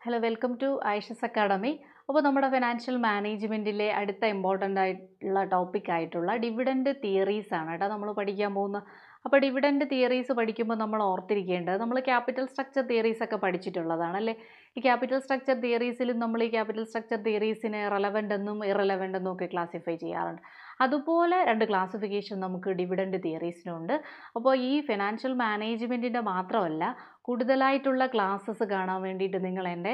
Hello welcome to Aisha's academy. അപ്പോൾ നമ്മുടെ financial മാനേജ്മെൻറ്റിലെ അടുത്ത ഇമ്പോർട്ടൻ്റ് ആയിട്ടുള്ള ടോപ്പിക് ആയിട്ടുള്ള ഡിവിഡൻഡ് തിയറീസ് ആണ് കേട്ടോ നമ്മൾ പഠിക്കാൻ പോകുന്നത്. അപ്പോൾ ഡിവിഡൻഡ് തിയറീസ് പഠിക്കുമ്പോൾ നമ്മൾ ഓർത്തിരിക്കേണ്ടത് നമ്മൾ ക്യാപിറ്റൽ സ്ട്രക്ചർ തിയറീസ് ഒക്കെ പഠിച്ചിട്ടുള്ളതാണ് അല്ലേ. ഈ ക്യാപിറ്റൽ സ്ട്രക്ചർ തിയറീസിലും നമ്മൾ ഈ ക്യാപിറ്റൽ സ്ട്രക്ചർ തിയറീസിനെ റെലവൻ്റ് എന്നും ഇറലവൻ്റ് എന്നും ഒക്കെ ക്ലാസിഫൈ ചെയ്യാറുണ്ട്. അതുപോലെ രണ്ട് ക്ലാസിഫിക്കേഷൻ നമുക്ക് ഡിവിഡൻഡ് തിയറീസിനുണ്ട്. അപ്പോൾ ഈ ഫിനാൻഷ്യൽ മാനേജ്മെൻറ്റിൻ്റെ മാത്രമല്ല കൂടുതലായിട്ടുള്ള ക്ലാസ്സസ് കാണാൻ വേണ്ടിയിട്ട് നിങ്ങൾ എൻ്റെ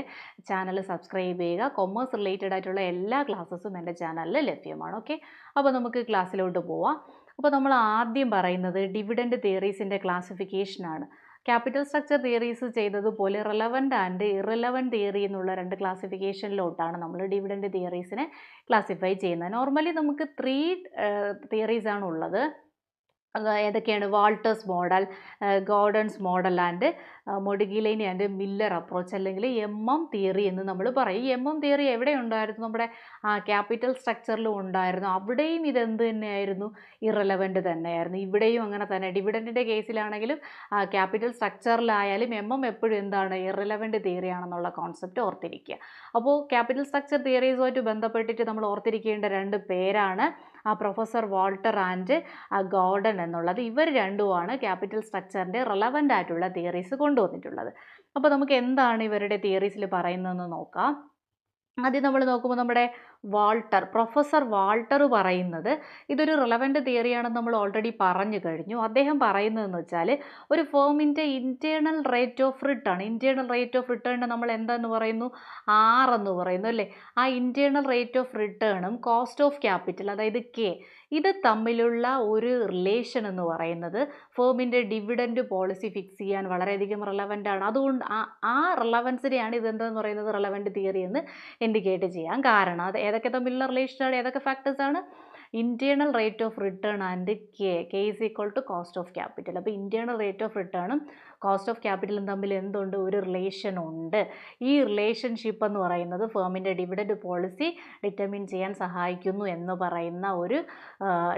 ചാനൽ സബ്സ്ക്രൈബ് ചെയ്യുക. കൊമേഴ്സ് റിലേറ്റഡ് ആയിട്ടുള്ള എല്ലാ ക്ലാസ്സസും എൻ്റെ ചാനലിൽ ലഭ്യമാണ്. ഓക്കെ, അപ്പോൾ നമുക്ക് ക്ലാസ്സിലോട്ട് പോവാം. അപ്പോൾ നമ്മൾ ആദ്യം പറയുന്നത് ഡിവിഡൻഡ് തിയറീസിൻ്റെ ക്ലാസിഫിക്കേഷനാണ്. ക്യാപിറ്റൽ സ്ട്രക്ചർ തിയറീസ് ചെയ്തതുപോലെ റെലവൻ്റ് ആൻഡ് ഇറലവൻ്റ് തിയറി എന്നുള്ള രണ്ട് ക്ലാസിഫിക്കേഷനിലോട്ടാണ് നമ്മൾ ഡിവിഡൻഡ് തിയറീസിനെ ക്ലാസിഫൈ ചെയ്യുന്നത്. നോർമലി നമുക്ക് 3 തിയറീസ് ആണ് ഉള്ളത്. ഏതൊക്കെയാണ്? Walter's model, Gordon's model and Modigliani and Miller approach, അല്ലെങ്കിൽ MM തിയറി എന്ന് നമ്മൾ പറയും. ഈ MM തിയറി എവിടെ ഉണ്ടായിരുന്നു? നമ്മുടെ ക്യാപിറ്റൽ സ്ട്രക്ചറിലും ഉണ്ടായിരുന്നു. അവിടെയും ഇതെന്ത് തന്നെയായിരുന്നു? ഇറലവൻ്റ് തന്നെയായിരുന്നു. ഇവിടെയും അങ്ങനെ തന്നെ. ഡിവിഡൻറ്റിൻ്റെ കേസിലാണെങ്കിലും ക്യാപിറ്റൽ സ്ട്രക്ചറിലായാലും MM എപ്പോഴും എന്താണ്? ഇറലവൻ്റ് തിയറി ആണെന്നുള്ള കോൺസെപ്റ്റ് ഓർത്തിരിക്കുക. അപ്പോൾ ക്യാപിറ്റൽ സ്ട്രക്ചർ തിയറീസുമായിട്ട് ബന്ധപ്പെട്ടിട്ട് നമ്മൾ ഓർത്തിരിക്കേണ്ട രണ്ട് പേരാണ് പ്രൊഫസർ വാൾട്ടർ ആൻഡ് ഗോർഡൻ എന്നുള്ളത്. ഇവർ രണ്ടുമാണ് ക്യാപിറ്റൽ സ്ട്രക്ചറിൻ്റെ റെലവൻ്റ് ആയിട്ടുള്ള തിയറീസ് കൊണ്ടുവന്നിട്ടുള്ളത്. അപ്പോൾ നമുക്ക് എന്താണ് ഇവരുടെ തിയറീസിൽ പറയുന്നതെന്ന് നോക്കാം. ആദ്യം നമ്മൾ നോക്കുമ്പോൾ നമ്മുടെ പ്രൊഫസർ വാൾട്ടർ പറയുന്നത് ഇതൊരു റിലവൻ്റ് തിയറിയാണെന്ന് നമ്മൾ ഓൾറെഡി പറഞ്ഞു കഴിഞ്ഞു. അദ്ദേഹം പറയുന്നതെന്ന് വെച്ചാൽ ഒരു ഫേമിൻ്റെ internal rate of return, internal rate of റിട്ടേണിനെ നമ്മൾ എന്താന്ന് പറയുന്നു? R എന്ന് പറയുന്നു അല്ലേ. ആ ഇൻറ്റേർണൽ റേറ്റ് ഓഫ് റിട്ടേണും കോസ്റ്റ് ഓഫ് ക്യാപിറ്റൽ, അതായത് K, ഇത് തമ്മിലുള്ള ഒരു റിലേഷൻ എന്ന് പറയുന്നത് ഫേമിൻ്റെ ഡിവിഡൻഡ് പോളിസി ഫിക്സ് ചെയ്യാൻ വളരെയധികം റിലവൻ്റ് ആണ്. അതുകൊണ്ട് ആ റിലവൻസിനെയാണ് ഇതെന്താന്ന് പറയുന്നത്? റിലവൻ്റ് തിയറി എന്ന് ഇൻഡിക്കേറ്റ് ചെയ്യാൻ കാരണം. അത് ഏതൊക്കെ തമ്മിലുള്ള റിലേഷനാണ്? ഏതൊക്കെ ഫാക്ടേഴ്സാണ്? Internal rate of return and K is equal to cost of capital. അപ്പോൾ ഇൻറ്റേർണൽ റേറ്റ് ഓഫ് റിട്ടേണും കോസ്റ്റ് ഓഫ് ക്യാപിറ്റലും തമ്മിൽ എന്തുണ്ട്? ഒരു റിലേഷൻ ഉണ്ട്. ഈ റിലേഷൻഷിപ്പ് എന്ന് പറയുന്നത് ഫേമിൻ്റെ ഡിവിഡൻഡ് പോളിസി ഡിറ്റർമിൻ ചെയ്യാൻ സഹായിക്കുന്നു എന്ന് പറയുന്ന ഒരു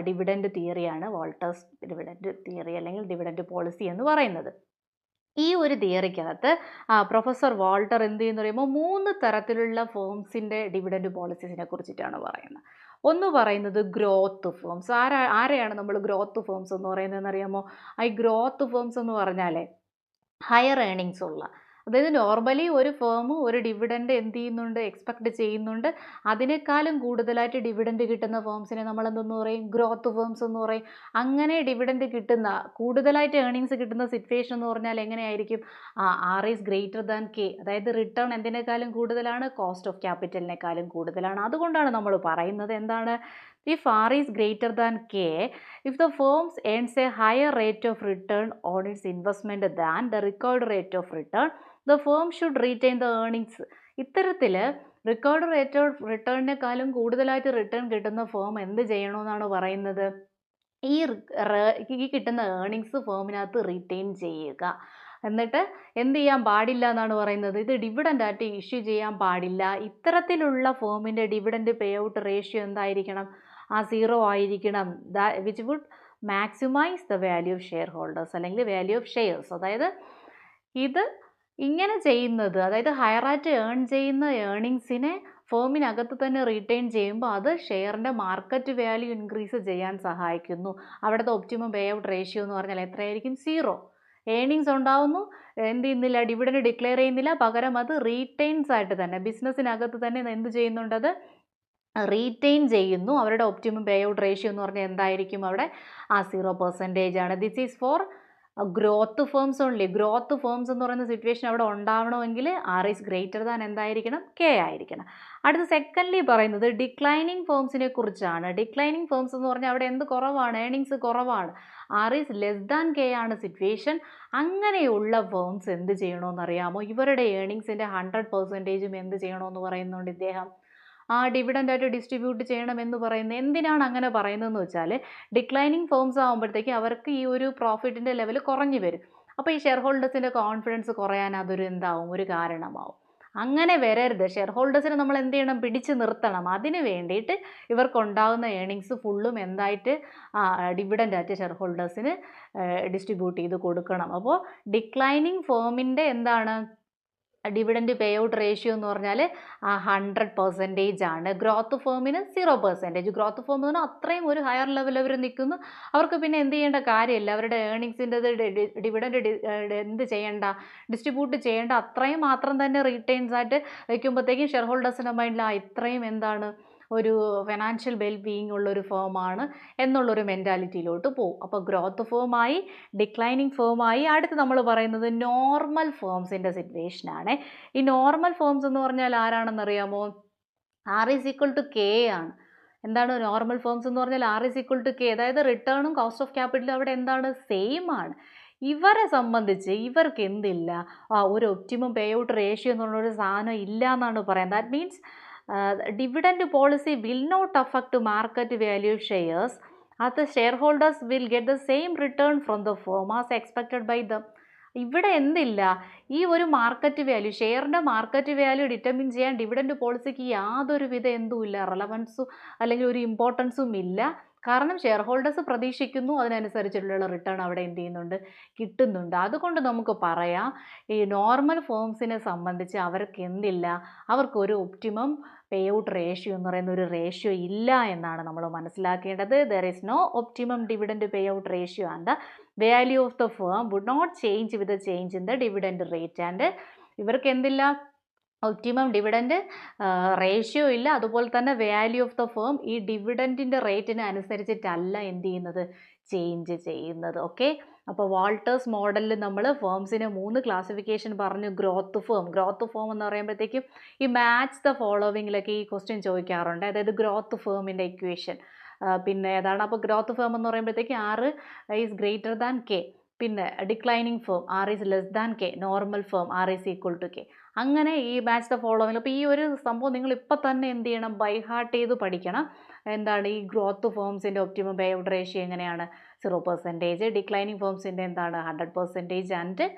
ഡിവിഡൻഡ് തിയറിയാണ് വാൾട്ടേഴ്സ് ഡിവിഡൻഡ് തിയറി അല്ലെങ്കിൽ ഡിവിഡൻഡ് പോളിസി എന്ന് പറയുന്നത്. ഈ ഒരു തിയറിക്കകത്ത് പ്രൊഫസർ വാൾട്ടർ എന്ത് ചെയ്യുന്നു പറയുമ്പോൾ 3 തരത്തിലുള്ള ഫേംസിൻ്റെ ഡിവിഡൻഡ് പോളിസീസിനെ കുറിച്ചിട്ടാണ് പറയുന്നത്. ഒന്ന് പറയുന്നത് ഗ്രോത്ത് ഫേംസ്. ആരെയാണ് നമ്മൾ ഗ്രോത്ത് ഫേംസ് എന്ന് പറയുന്നതെന്ന് അറിയാമോ? ഈ ഗ്രോത്ത് ഫേംസ് എന്ന് പറഞ്ഞാൽ ഹയർ ഏണിങ്സ് ഉള്ള, അതായത് നോർമലി ഒരു ഫേം ഒരു ഡിവിഡൻഡ് എന്ത് ചെയ്യുന്നുണ്ട്? എക്സ്പെക്ട് ചെയ്യുന്നുണ്ട്. അതിനേക്കാളും കൂടുതലായിട്ട് ഡിവിഡൻഡ് കിട്ടുന്ന ഫേംസിനെ നമ്മൾ എന്തെന്ന് പറയും? ഗ്രോത്ത് ഫേംസ് എന്ന് പറയും. അങ്ങനെ ഡിവിഡൻഡ് കിട്ടുന്ന, കൂടുതലായിട്ട് ഏണിങ്സ് കിട്ടുന്ന സിറ്റുവേഷൻ എന്ന് പറഞ്ഞാൽ എങ്ങനെയായിരിക്കും? R is greater than K, അതായത് റിട്ടേൺ എന്തിനേക്കാളും കൂടുതലാണ്? കോസ്റ്റ് ഓഫ് ക്യാപിറ്റലിനേക്കാളും കൂടുതലാണ്. അതുകൊണ്ടാണ് നമ്മൾ പറയുന്നത് എന്താണ്? If R is greater than K, if the firm earns a higher rate of return on its investment than the required rate of return, the firm should retain the earnings. ഇത്തരത്തിൽ record rate of റിട്ടേണിനേക്കാളും കൂടുതലായിട്ട് return കിട്ടുന്ന firm എന്ത് ചെയ്യണമെന്നാണ് പറയുന്നത്? ഈ കിട്ടുന്ന earnings ഫേമിനകത്ത് retain ചെയ്യുക. എന്നിട്ട് എന്ത് ചെയ്യാൻ പാടില്ല എന്നാണ് പറയുന്നത്? ഇത് ഡിവിഡൻ്റ് ആയിട്ട് ഇഷ്യൂ ചെയ്യാൻ പാടില്ല. ഇത്തരത്തിലുള്ള ഫേമിൻ്റെ ഡിവിഡൻഡ് പേ ഔട്ട് റേഷ്യോ എന്തായിരിക്കണം? 0 ആയിരിക്കണം. Which would maximize the value of shareholders അല്ലെങ്കിൽ വാല്യൂ ഓഫ് ഷെയർസ്. അതായത് ഇത് ഇങ്ങനെ ചെയ്യുന്നത്, അതായത് ഹയറായിട്ട് ഏൺ ചെയ്യുന്ന ഏർണിങ്സിനെ ഫേമിനകത്ത് തന്നെ റീറ്റെയിൻ ചെയ്യുമ്പോൾ അത് ഷെയറിൻ്റെ മാർക്കറ്റ് വാല്യൂ ഇൻക്രീസ് ചെയ്യാൻ സഹായിക്കുന്നു. അവിടുത്തെ ഒപ്റ്റിമം പേ ഔട്ട് റേഷ്യോ എന്ന് പറഞ്ഞാൽ എത്രയായിരിക്കും? 0. ഏർണിങ്സ് ഉണ്ടാവുന്നു, എന്ത് ചെയ്യുന്നില്ല? ഡിവിഡൻഡ് ഡിക്ലെയർ ചെയ്യുന്നില്ല, പകരം അത് റീറ്റെയിൻസ് ആയിട്ട് തന്നെ ബിസിനസ്സിനകത്ത് തന്നെ എന്ത് ചെയ്യുന്നുണ്ട്? റീറ്റെയിൻ ചെയ്യുന്നു. അവരുടെ ഒപ്റ്റിമം പേ ഔട്ട് റേഷ്യോ എന്ന് പറഞ്ഞാൽ എന്തായിരിക്കും? അവിടെ 0% ആണ്. This is for growth firms only. Growth firms എന്ന് പറയുന്ന സിറ്റുവേഷൻ അവിടെ ഉണ്ടാവണമെങ്കിൽ R ഈസ് ഗ്രേറ്റർ ദാൻ എന്തായിരിക്കണം? K ആയിരിക്കണം. അടുത്ത സെക്കൻഡ്ലി പറയുന്നത് ഡിക്ലൈനിങ് ഫേംസിനെ കുറിച്ചാണ്. ഡിക്ലൈനിങ് ഫേംസ് എന്ന് പറഞ്ഞാൽ അവിടെ എന്ത് കുറവാണ്? ഏർണിങ്സ് കുറവാണ്. R is less than K ആണ് സിറ്റുവേഷൻ. അങ്ങനെയുള്ള ഫേംസ് എന്ത് ചെയ്യണമെന്നറിയാമോ? ഇവരുടെ ഏർണിങ്സിൻ്റെ 100%ഉം എന്ത് ചെയ്യണമെന്ന് പറയുന്നുണ്ട് ഇദ്ദേഹം? ഡിവിഡൻ്റായിട്ട് ഡിസ്ട്രിബ്യൂട്ട് ചെയ്യണമെന്ന് പറയുന്നത്. എന്തിനാണ് അങ്ങനെ പറയുന്നതെന്ന് വെച്ചാൽ ഡിക്ലൈനിങ് ഫേംസ് ആകുമ്പോഴത്തേക്ക് അവർക്ക് ഈ ഒരു പ്രോഫിറ്റിൻ്റെ ലെവൽ കുറഞ്ഞു വരും. അപ്പോൾ ഈ ഷെയർ ഹോൾഡേഴ്സിൻ്റെ കോൺഫിഡൻസ് കുറയാൻ അതൊരു എന്താവും? ഒരു കാരണമാവും. അങ്ങനെ വരരുത്. ഷെയർ ഹോൾഡേഴ്സിനെ നമ്മൾ എന്ത് ചെയ്യണം? പിടിച്ച് നിർത്തണം. അതിന് വേണ്ടിയിട്ട് ഇവർക്കുണ്ടാകുന്ന ഏർണിങ്സ് ഫുള്ളും എന്തായിട്ട് ഡിവിഡൻ്റായിട്ട് ഷെയർ ഹോൾഡേഴ്സിന് ഡിസ്ട്രിബ്യൂട്ട് ചെയ്ത് കൊടുക്കണം. അപ്പോൾ ഡിക്ലൈനിങ് ഫേമിൻ്റെ എന്താണ്? ഡിവിഡൻഡ് പേ ഔട്ട് റേഷ്യോ എന്ന് പറഞ്ഞാൽ 100% ആണ്. ഗ്രോത്ത് ഫേമിന് 0%. ഗ്രോത്ത് ഫേം എന്ന് പറഞ്ഞാൽ അത്രയും ഒരു ഹയർ ലെവൽ അവർ നിൽക്കുന്നു. അവർക്ക് പിന്നെ എന്ത് ചെയ്യേണ്ട കാര്യമില്ല. അവരുടെ ഏർണിങ്സിൻ്റെത് ഡിവിഡൻഡ് എന്ത് ചെയ്യേണ്ട, ഡിസ്ട്രിബ്യൂട്ട് ചെയ്യേണ്ട, അത്രയും മാത്രം തന്നെ റീറ്റെയിൻസ് ആയിട്ട് വയ്ക്കുമ്പോഴത്തേക്കും ഷെയർ ഹോൾഡേഴ്സിൻ്റെ മൈൻഡിൽ ഇത്രയും എന്താണ് ഒരു ഫിനാൻഷ്യൽ വെൽ ബീയിങ് ഉള്ളൊരു ഫേമാണ് എന്നുള്ളൊരു മെൻറ്റാലിറ്റിയിലോട്ട് പോകും. അപ്പോൾ ഗ്രോത്ത് ഫേമായി, ഡിക്ലൈനിങ് ഫേമായി. അടുത്ത് നമ്മൾ പറയുന്നത് നോർമൽ ഫേംസിൻ്റെ സിറ്റുവേഷനാണ്. ഈ നോർമൽ ഫേംസ് എന്ന് പറഞ്ഞാൽ ആരാണെന്നറിയാമോ? R=K ആണ്. എന്താണ് നോർമൽ ഫേംസ് എന്ന് പറഞ്ഞാൽ? R=K. അതായത് റിട്ടേണും കോസ്റ്റ് ഓഫ് ക്യാപിറ്റലും അവിടെ എന്താണ്? സെയിം ആണ്. ഇവരെ സംബന്ധിച്ച് ഇവർക്ക് എന്തില്ല, ഒരു ഒപ്റ്റിമം പേ ഔട്ട് റേഷ്യോ എന്നുള്ളൊരു സാധനം ഇല്ല എന്നാണ് പറയുന്നത്. That means dividend policy will not affect market value shares, as the shareholders will get the same return from the firm as expected by them. ഇവിടെ എന്തില്ല, ഈ ഒരു മാർക്കറ്റ് വാല്യൂ, ഷെയറിൻ്റെ മാർക്കറ്റ് വാല്യൂ ഡിറ്റർമിൻ ചെയ്യാൻ ഡിവിഡൻഡ് പോളിസിക്ക് യാതൊരു വിധ എന്തുമില്ല, റെലവൻസും അല്ലെങ്കിൽ ഒരു ഇമ്പോർട്ടൻസും ഇല്ല. കാരണം ഷെയർ ഹോൾഡേഴ്സ് പ്രതീക്ഷിക്കുന്നു, അതിനനുസരിച്ചുള്ള റിട്ടേൺ അവിടെ എന്ത് ചെയ്യുന്നുണ്ട്, കിട്ടുന്നുണ്ട്. അതുകൊണ്ട് നമുക്ക് പറയാം ഈ നോർമൽ ഫേംസിനെ സംബന്ധിച്ച് അവർക്ക് എന്തില്ല, അവർക്കൊരു ഒപ്റ്റിമം പേ ഔട്ട് റേഷ്യോ എന്ന് പറയുന്ന ഒരു റേഷ്യോ ഇല്ല എന്നാണ് നമ്മൾ മനസ്സിലാക്കേണ്ടത്. There is no optimum dividend pay out ratio and the value of the firm would not change with the change in the dividend rate. And ഇവർക്ക് എന്തില്ല, ഒപ്റ്റിമം ഡിവിഡൻഡ് റേഷ്യോ ഇല്ല. അതുപോലെ തന്നെ വാല്യൂ ഓഫ് ദ ഫേം ഈ ഡിവിഡൻറ്റിൻ്റെ റേറ്റിന് അനുസരിച്ചിട്ടല്ല എന്ത് ചെയ്യുന്നത്, change ചെയ്യുന്നത്. ഓക്കെ, അപ്പോൾ വാൾട്ടേഴ്സ് മോഡലിൽ നമ്മൾ ഫേംസിന് 3 ക്ലാസിഫിക്കേഷൻ പറഞ്ഞു. ഗ്രോത്ത് ഫേം എന്ന് പറയുമ്പോഴത്തേക്കും ഈ മാച്ച് ദ ഫോളോവിങ്ങിലൊക്കെ ഈ ക്വസ്റ്റ്യൻ ചോദിക്കാറുണ്ട്. അതായത് ഗ്രോത്ത് ഫേമിൻ്റെ ഇക്വേഷൻ പിന്നെ ഏതാണ്? അപ്പോൾ ഗ്രോത്ത് ഫേം എന്ന് പറയുമ്പോഴത്തേക്ക് R=K. പിന്നെ declining firm R=K. Normal firm R=K. അങ്ങനെ ഈ മാച്ച് ദ ഫോളോവിങ്. അപ്പോൾ ഈ ഒരു സംഭവം നിങ്ങൾ ഇപ്പം തന്നെ എന്ത് ചെയ്യണം, ബൈ ഹാർട്ട് ചെയ്ത് പഠിക്കണം. എന്താണ് ഈ ഗ്രോത്ത് ഫേംസിൻ്റെ ഒപ്റ്റിമം പേ ഔട്ട് റേഷ്യോ എങ്ങനെയാണ്? 0%. ഡിക്ലൈനിങ് ഫേംസിൻ്റെ എന്താണ്? 100%. ആൻഡ്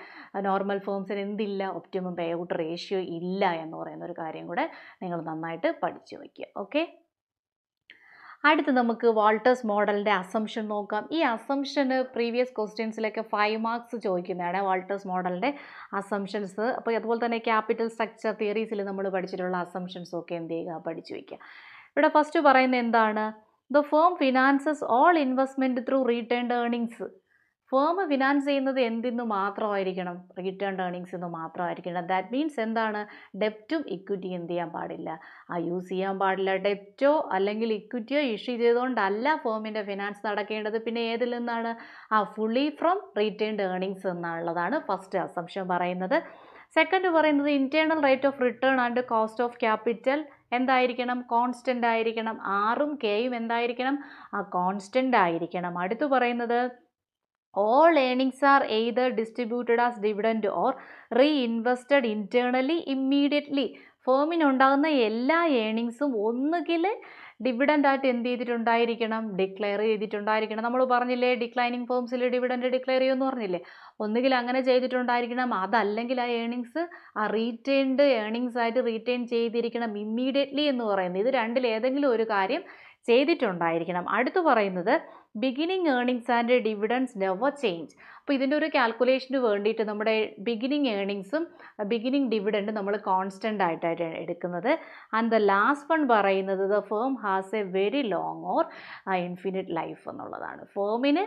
നോർമൽ ഫേംസിന് എന്തില്ല, ഒപ്റ്റിമം പേ ഔട്ട് റേഷ്യോ ഇല്ല എന്ന് പറയുന്ന ഒരു കാര്യം കൂടെ നിങ്ങൾ നന്നായിട്ട് പഠിച്ചു വയ്ക്കുക. ഓക്കെ, അടുത്ത് നമുക്ക് വാൾട്ടേഴ്സ് മോഡലിൻ്റെ അസംഷൻ നോക്കാം. ഈ അസംഷന് പ്രീവിയസ് ക്വസ്റ്റ്യൻസിലൊക്കെ 5 മാർക്സ് ചോദിക്കുന്നതാണ് വാൾട്ടേഴ്സ് മോഡലിൻ്റെ അസംഷൻസ്. അപ്പോൾ അതുപോലെ തന്നെ ക്യാപിറ്റൽ സ്ട്രക്ചർ തിയറീസിൽ നമ്മൾ പഠിച്ചിട്ടുള്ള അസംഷൻസും ഒക്കെ എന്ത് ചെയ്യുക, പഠിച്ചു വയ്ക്കുക. ഇവിടെ ഫസ്റ്റ് പറയുന്നത് എന്താണ്? The firm finances all investment through retained earnings. Firm finance ചെയ്യുന്നത് എന്തിന്ന് മാത്രമായിരിക്കണം? റിട്ടേൺഡ് ഏർണിങ്സ് എന്ന് മാത്രമായിരിക്കണം. ദാറ്റ് മീൻസ് എന്താണ്? ഡെപ്റ്റും ഇക്വിറ്റി എന്ത് ചെയ്യാൻ പാടില്ല, യൂസ് ചെയ്യാൻ പാടില്ല. ഡെപ്റ്റോ അല്ലെങ്കിൽ ഇക്വിറ്റിയോ ഇഷ്യൂ ചെയ്തുകൊണ്ടല്ല ഫേമിൻ്റെ ഫിനാൻസ് നടക്കേണ്ടത്. പിന്നെ ഏതിൽ നിന്നാണ്? ഫുള്ളി ഫ്രം റീറ്റേൺഡ് ഏർണിങ്സ് എന്നുള്ളതാണ് ഫസ്റ്റ് അസംഷൻ പറയുന്നത്. സെക്കൻഡ് പറയുന്നത് internal rate of return and cost of capital എന്തായിരിക്കണം? കോൺസ്റ്റൻ്റ് ആയിരിക്കണം. ആറും കെയും എന്തായിരിക്കണം? കോൺസ്റ്റൻ്റ് ആയിരിക്കണം. അടുത്ത് പറയുന്നത് all earnings are either distributed as dividend or reinvested internally immediately. ഫേമിനുണ്ടാകുന്ന എല്ലാ ഏണിങ്സും ഒന്നുകിൽ ഡിവിഡൻ്റ് ആയിട്ട് എന്ത് ചെയ്തിട്ടുണ്ടായിരിക്കണം? ഡിക്ലെയർ ചെയ്തിട്ടുണ്ടായിരിക്കണം. നമ്മൾ പറഞ്ഞില്ലേ ഡിക്ലൈനിങ് ഫേംസിൽ ഡിവിഡൻഡ് ഡിക്ലെയർ ചെയ്യുമെന്ന് പറഞ്ഞില്ലേ? ഒന്നുകിൽ അങ്ങനെ ചെയ്തിട്ടുണ്ടായിരിക്കണം, അതല്ലെങ്കിൽ ആ ഏണിങ്സ് റീറ്റെയിൻഡ് ഏണിങ്സ് ആയിട്ട് റീറ്റെയിൻ ചെയ്തിരിക്കണം ഇമ്മീഡിയറ്റ്ലി എന്ന് പറയുന്നത്. ഇത് രണ്ടിൽ ഏതെങ്കിലും ഒരു കാര്യം ചെയ്തിട്ടുണ്ടായിരിക്കണം. അടുത്ത് പറയുന്നത് beginning earnings and dividends never change. അപ്പോൾ ഇതിൻ്റെ ഒരു കാൽക്കുലേഷന് വേണ്ടിയിട്ട് നമ്മുടെ ബിഗിനിങ് ഏർണിങ്സും ബിഗിനിങ് ഡിവിഡൻറ്റും നമ്മൾ കോൺസ്റ്റൻ്റ് ആയിട്ടാണ് എടുക്കുന്നത്. ആൻഡ് ദ ലാസ്റ്റ് വൺ പറയുന്നത് the firm has A very long or infinite life എന്നുള്ളതാണ്. ഫേമിന്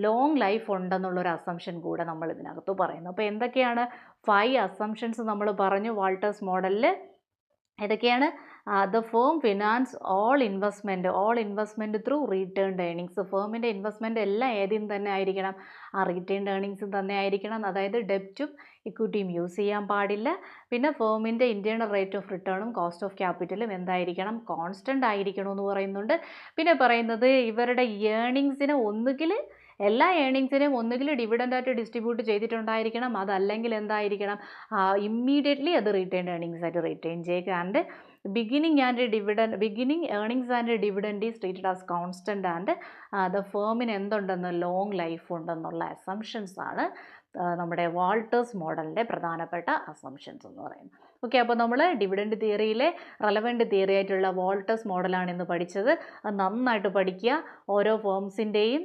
ലോങ് ലൈഫ് ഉണ്ടെന്നുള്ളൊരു അസംഷൻ കൂടെ നമ്മൾ ഇതിനകത്ത് പറയുന്നു. അപ്പോൾ എന്തൊക്കെയാണ് 5 അസംഷൻസ് നമ്മൾ പറഞ്ഞു വാൾട്ടേഴ്സ് മോഡലിൽ. ഏതൊക്കെയാണ്? The firm finance all investment through retained earnings. ഫേമിൻ്റെ ഇൻവെസ്റ്റ്മെൻറ്റ് എല്ലാം ഏതിൽ തന്നെ ആയിരിക്കണം? റീറ്റേൺഡ് ഏർണിങ്സും തന്നെ ആയിരിക്കണം. അതായത് ഡെപ്റ്റും ഇക്വിറ്റിയും യൂസ് ചെയ്യാൻ പാടില്ല. പിന്നെ ഫേമിൻ്റെ ഇൻറ്റേർണൽ റേറ്റ് ഓഫ് റിട്ടേണും കോസ്റ്റ് ഓഫ് ക്യാപിറ്റലും എന്തായിരിക്കണം? കോൺസ്റ്റൻ്റ് ആയിരിക്കണം എന്ന് പറയുന്നുണ്ട്. പിന്നെ പറയുന്നത് ഇവരുടെ ഏർണിങ്സിനെ ഒന്നുകിൽ എല്ലാ ഏർണിങ്സിനെയും ഒന്നുകിൽ ഡിവിഡൻ്റായിട്ട് ഡിസ്ട്രിബ്യൂട്ട് ചെയ്തിട്ടുണ്ടായിരിക്കണം, അതല്ലെങ്കിൽ എന്തായിരിക്കണം? ഇമ്മീഡിയറ്റ്ലി അത് റീറ്റേൺ ഏർണിങ്സ് ആയിട്ട് റീറ്റെയിൻ ചെയ്യുക. And beginning earnings and dividend is treated as constant. And the ഫേമിന് എന്തുണ്ടെന്ന്? ലോങ് ലൈഫ് ഉണ്ടെന്നുള്ള അസംഷൻസ് ആണ് നമ്മുടെ വാൾട്ടേഴ്സ് മോഡലിൻ്റെ പ്രധാനപ്പെട്ട അസംഷൻസ് എന്ന് പറയുന്നത്. ഓക്കെ, അപ്പോൾ നമ്മൾ ഡിവിഡൻഡ് തിയറിയിലെ റെലവൻറ്റ് തിയറി ആയിട്ടുള്ള വാൾട്ടേഴ്സ് മോഡലാണ് ഇന്ന് പഠിച്ചത്. അത് നന്നായിട്ട് പഠിക്കുക. ഓരോ ഫേംസിൻ്റെയും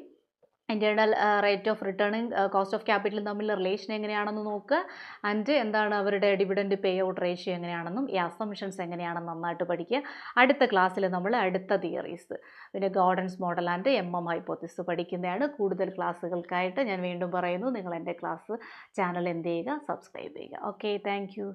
ഇൻറ്റേർണൽ റേറ്റ് ഓഫ് റിട്ടേണും കോസ്റ്റ് ഓഫ് ക്യാപിറ്റലും തമ്മിലുള്ള റിലേഷൻ എങ്ങനെയാണെന്ന് നോക്കുക. ആൻഡ് എന്താണ് അവരുടെ ഡിവിഡൻഡ് പേ ഔട്ട് റേഷ്യോ എങ്ങനെയാണെന്നും ഈ അസംഷൻസ് എങ്ങനെയാണെന്ന് നന്നായിട്ട് പഠിക്കുക. അടുത്ത ക്ലാസ്സിൽ നമ്മൾ അടുത്ത തിയറീസ് പിന്നെ ഗോർഡൻസ് മോഡൽ ആൻഡ് ഹൈപ്പോത്തിസിസ് പഠിക്കുന്നതാണ്. കൂടുതൽ ക്ലാസ്സുകൾക്കായിട്ട് ഞാൻ വീണ്ടും പറയുന്നു, നിങ്ങൾ എൻ്റെ ക്ലാസ് ചാനൽ എന്ത് ചെയ്യുക, സബ്സ്ക്രൈബ് ചെയ്യുക. Okay, thank you.